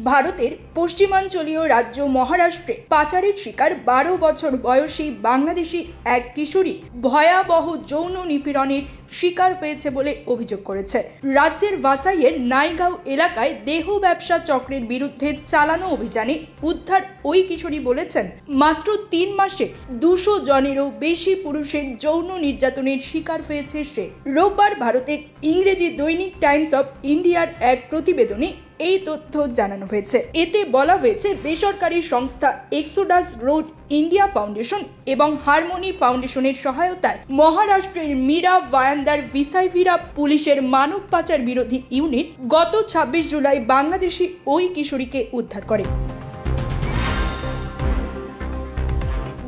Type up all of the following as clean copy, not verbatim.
ভারতের পশ্চিমাঞ্চলীয় রাজ্য মহারাষ্ট্রে পাচারের শিকার 12 বছর বয়সী বাংলাদেশি এক কিশোরী ভয়াবহ যৌন নিপীড়নের শিকার হয়েছে বলে অভিযোগ করেছে। রাজ্যের ভাসাইয়ের নাইগাঁও এলাকায় দেহ ব্যবসা চক্রের বিরুদ্ধে চালানো অভিযানে উদ্ধার ওই কিশোরী বলেছেন, মাত্র 3 মাসে 200 জনেরও বেশি পুরুষের যৌন নির্যাতনের শিকার হয়েছে সে। রোববার ভারতের ইংরেজি দৈনিক টাইমস অফ ইন্ডিয়ার এক প্রতিবেদনে এই তথ্য জানানো হয়েছে। এতে বলা হয়েছে, বেসরকারি সংস্থা এক্সোডাস রোড ইন্ডিয়া ফাউন্ডেশন এবং হারমোনি ফাউন্ডেশনের সহায়তায় মহারাষ্ট্রের মীরা ভায়ান্দার ভিসাইভিরা পুলিশের মানব পাচার বিরোধী ইউনিট গত 26 জুলাই বাংলাদেশি ওই কিশোরীকে উদ্ধার করে।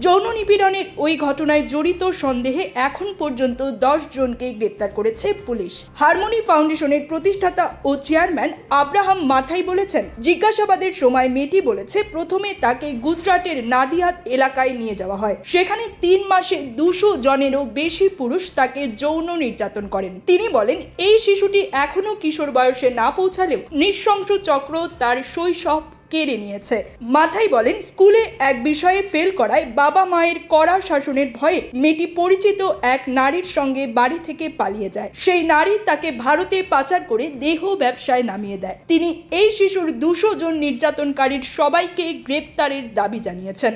যৌন নিপীড়নের ওই ঘটনায় জড়িত সন্দেহে এখন পর্যন্ত 10 জনকে গ্রেপ্তার করেছে পুলিশ। হারমোনি ফাউন্ডেশনের প্রতিষ্ঠাতা ও চেয়ারম্যান আব্রাহাম মাথাই বলেছেন, জিজ্ঞাসাবাদের সময় মেয়েটি বলেছে, প্রথমে তাকে গুজরাটের নাদিয়াদ এলাকায় নিয়ে যাওয়া হয়। সেখানে 3 মাসে 200 জনেরও বেশি পুরুষ তাকে যৌন নির্যাতন করেন। তিনি বলেন, এই শিশুটি এখনো কিশোর বয়সে না পৌঁছালেও নৃশংস চক্র তার শৈশব কেড়ে নিয়েছে। মাথাই বলেন, স্কুলে এক বিষয়ে ফেল করায় বাবা মায়ের কড়া শাসনের ভয়ে মেয়েটি পরিচিত এক নারীর সঙ্গে বাড়ি থেকে পালিয়ে যায়। সেই নারী তাকে ভারতে পাচার করে দেহ ব্যবসায় নামিয়ে দেয়। তিনি এই শিশুর 200 জন নির্যাতনকারীর সবাইকে গ্রেপ্তারের দাবি জানিয়েছেন।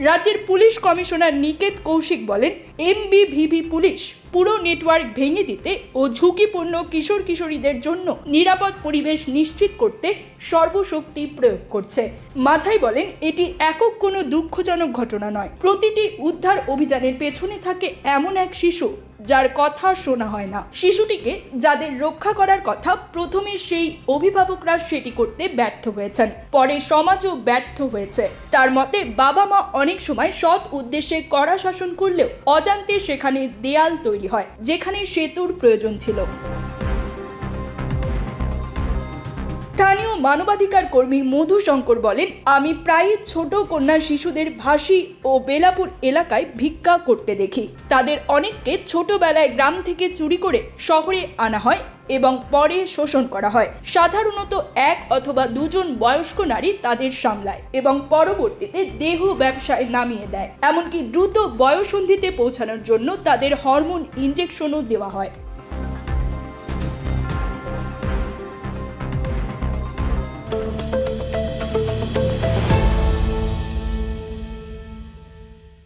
রাজ্যের পুলিশ কমিশনার নিকেত কৌশিক বলেন, এমবিভিপি পুলিশ পুরো নেটওয়ার্ক ভেঙে দিতে ও ঝুঁকিপূর্ণ কিশোর কিশোরীদের জন্য নিরাপদ পরিবেশ নিশ্চিত করতে সর্বশক্তি প্রয়োগ করছে। মাথাই বলেন, এটি একক কোনো দুঃখজনক ঘটনা নয়। প্রতিটি উদ্ধার অভিযানের পেছনে থাকে এমন এক শিশু যার কথা শোনা হয় না। শিশুটিকে যাদের রক্ষা করার কথা, প্রথমে সেই অভিভাবকরা সেটি করতে ব্যর্থ হয়েছেন, পরে সমাজও ব্যর্থ হয়েছে। তার মতে, বাবা মা অনেক সময় সৎ উদ্দেশ্যে কড়া শাসন করলেও অজান্তে সেখানে দেয়াল তৈরি হয়, যেখানে সেতুর প্রয়োজন ছিল। স্থানীয় মানবাধিকার কর্মী মধু শঙ্কর বলেন, আমি প্রায়ই ছোট কন্যা শিশুদের ভাসি ও বেলাপুর এলাকায় ভিক্ষা করতে দেখি। তাদের অনেককে ছোটবেলায় গ্রাম থেকে চুরি করে শহরে আনা হয় এবং পরে শোষণ করা হয়। সাধারণত 1 অথবা 2 জন বয়স্ক নারী তাদের সামলায় এবং পরবর্তীতে দেহ ব্যবসায় নামিয়ে দেয়। এমনকি দ্রুত বয়ঃসন্ধিতে পৌঁছানোর জন্য তাদের হরমোন ইনজেকশনও দেওয়া হয়।